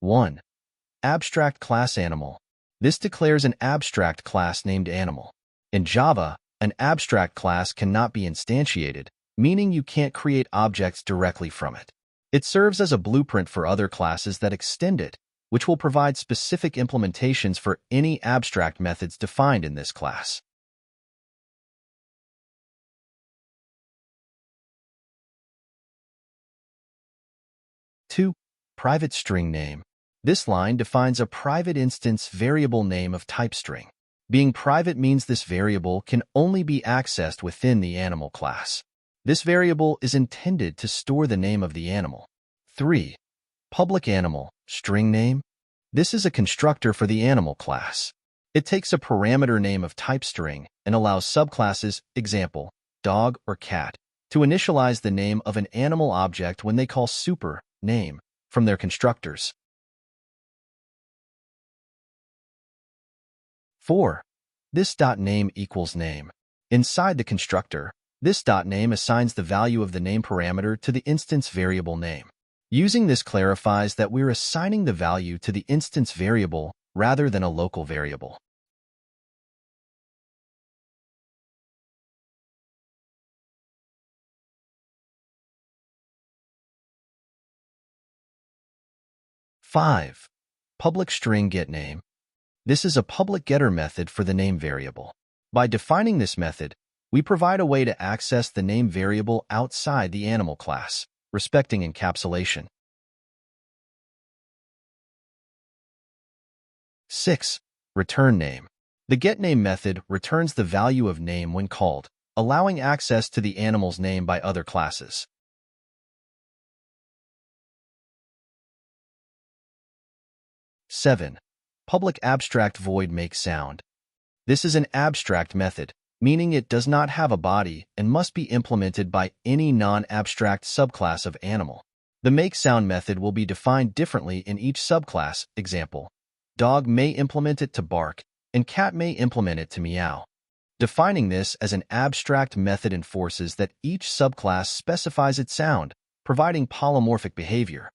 1. Abstract class animal. This declares an abstract class named animal. In Java, an abstract class cannot be instantiated, meaning you can't create objects directly from it. It serves as a blueprint for other classes that extend it, which will provide specific implementations for any abstract methods defined in this class. 2. Private string name. This line defines a private instance variable name of type string. Being private means this variable can only be accessed within the animal class. This variable is intended to store the name of the animal. 3. Public animal string name. This is a constructor for the animal class. It takes a parameter name of type string and allows subclasses, example, dog or cat, to initialize the name of an animal object when they call super name from their constructors. 4. This.name equals name. Inside the constructor, this.name assigns the value of the name parameter to the instance variable name. Using this clarifies that we're assigning the value to the instance variable rather than a local variable. 5. Public string getName. This is a public getter method for the name variable. By defining this method, we provide a way to access the name variable outside the animal class, respecting encapsulation. 6. Return name. The getName method returns the value of name when called, allowing access to the animal's name by other classes. 7. Public abstract void makeSound. This is an abstract method, meaning it does not have a body and must be implemented by any non-abstract subclass of animal. The makeSound method will be defined differently in each subclass. Example, dog may implement it to bark, and cat may implement it to meow. Defining this as an abstract method enforces that each subclass specifies its sound, providing polymorphic behavior.